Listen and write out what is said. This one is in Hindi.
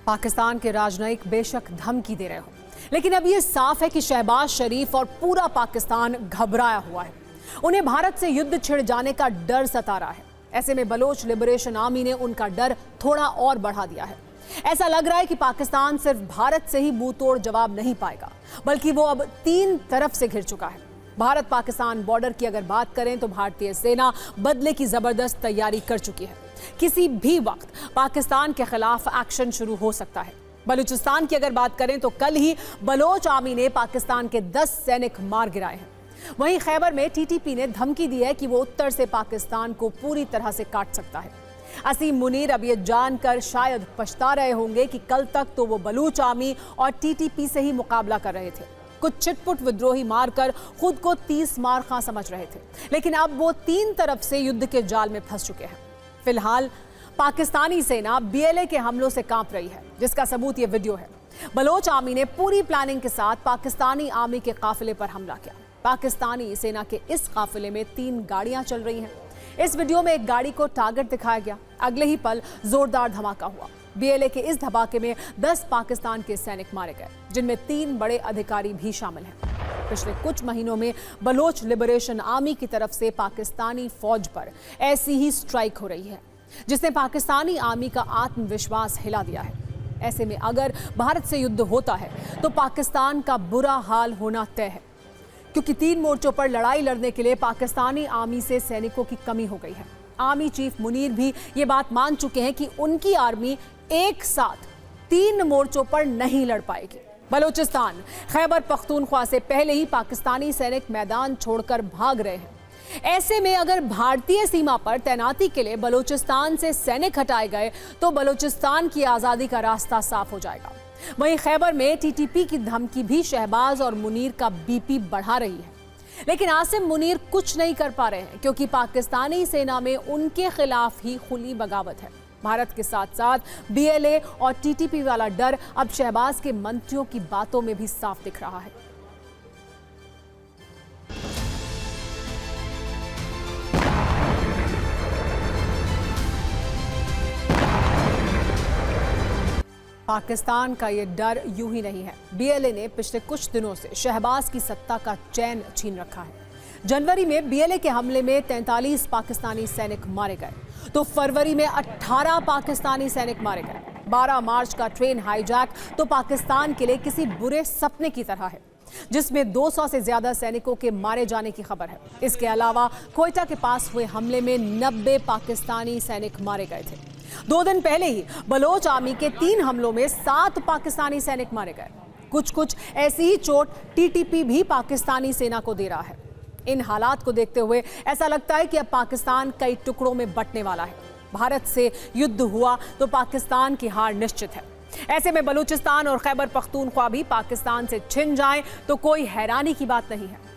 पाकिस्तान के राजनयिक बेशक धमकी दे रहे हो, लेकिन अब ये साफ है कि शहबाज शरीफ और पूरा पाकिस्तान घबराया हुआ है। उन्हें भारत से युद्ध छिड़ जाने का डर सता रहा है। ऐसे में बलोच लिबरेशन आर्मी ने उनका डर थोड़ा और बढ़ा दिया है। ऐसा लग रहा है कि पाकिस्तान सिर्फ भारत से ही मुंह तोड़ जवाब नहीं पाएगा, बल्कि वो अब 3 तरफ से घिर चुका है। भारत पाकिस्तान बॉर्डर की अगर बात करें तो भारतीय सेना बदले की जबरदस्त तैयारी कर चुकी है। किसी भी वक्त पाकिस्तान के खिलाफ एक्शन शुरू हो सकता है। बलूचिस्तान की अगर बात करें तो कल ही बलोच आर्मी ने पाकिस्तान के 10 सैनिक मार गिराए हैं। वहीं खैबर में टीटीपी ने धमकी दी है कि वो उत्तर से पाकिस्तान को पूरी तरह से काट सकता है। असीम मुनीर अब ये जानकर शायद पछता रहे होंगे कि कल तक तो वो बलूच आर्मी और टीटीपी से ही मुकाबला कर रहे थे। कुछ छिटपुट विद्रोही मारकर खुद को 30 मार खां समझ रहे थे, लेकिन अब वो 3 तरफ से युद्ध के जाल में फंस चुके हैं। फिलहाल पाकिस्तानी सेना बीएलए के हमलों से कांप रही है, जिसका सबूत ये वीडियो है। बलोच आर्मी ने पूरी प्लानिंग के साथ पाकिस्तानी आर्मी के काफिले पर हमला किया। पाकिस्तानी सेना के इस काफिले में 3 गाड़ियां चल रही हैं। इस वीडियो में एक गाड़ी को टारगेट दिखाया गया। अगले ही पल जोरदार धमाका हुआ। बीएलए के इस धमाके में 10 पाकिस्तान के सैनिक मारे गए, जिनमें 3 बड़े अधिकारी भी शामिल हैं। पिछले कुछ महीनों में बलोच लिबरेशन आर्मी की तरफ से पाकिस्तानी फौज पर ऐसी ही स्ट्राइक हो रही है, जिसने पाकिस्तानी आर्मी का आत्मविश्वास हिला दिया है। ऐसे में अगर भारत से युद्ध होता है तो पाकिस्तान का बुरा हाल होना तय है, क्योंकि 3 मोर्चों पर लड़ाई लड़ने के लिए पाकिस्तानी आर्मी से सैनिकों की कमी हो गई है। आर्मी चीफ मुनीर भी ये बात मान चुके हैं कि उनकी आर्मी एक साथ 3 मोर्चों पर नहीं लड़ पाएगी। बलूचिस्तान, खैबर पख्तूनख्वा से पहले ही पाकिस्तानी सैनिक मैदान छोड़कर भाग रहे हैं। ऐसे में अगर भारतीय सीमा पर तैनाती के लिए बलूचिस्तान से सैनिक हटाए गए तो बलूचिस्तान की आज़ादी का रास्ता साफ हो जाएगा। वहीं खैबर में टीटीपी की धमकी भी शहबाज और मुनीर का बीपी बढ़ा रही है, लेकिन आसिम मुनीर कुछ नहीं कर पा रहे हैं, क्योंकि पाकिस्तानी सेना में उनके खिलाफ ही खुली बगावत है। भारत के साथ साथ बीएलए और टीटीपी वाला डर अब शहबाज के मंत्रियों की बातों में भी साफ दिख रहा है। पाकिस्तान का ये डर यूं ही नहीं है। बीएलए ने पिछले कुछ दिनों से शहबाज की सत्ता का चैन छीन रखा है। जनवरी में बीएलए के हमले में 43 पाकिस्तानी सैनिक मारे गए, तो फरवरी में 18 पाकिस्तानी सैनिक मारे गए। 12 मार्च का ट्रेन हाईजैक तो पाकिस्तान के लिए किसी बुरे सपने की तरह है, जिसमें 200 से ज्यादा सैनिकों के मारे जाने की खबर है। इसके अलावा कोयटा के पास हुए हमले में 90 पाकिस्तानी सैनिक मारे गए थे। 2 दिन पहले ही बलोच आर्मी के 3 हमलों में 7 पाकिस्तानी सैनिक मारे गए। कुछ ऐसी ही चोट टीटीपी भी पाकिस्तानी सेना को दे रहा है। इन हालात को देखते हुए ऐसा लगता है कि अब पाकिस्तान कई टुकड़ों में बंटने वाला है। भारत से युद्ध हुआ तो पाकिस्तान की हार निश्चित है। ऐसे में बलूचिस्तान और खैबर पख्तूनख्वा भी पाकिस्तान से छिन जाएं तो कोई हैरानी की बात नहीं है।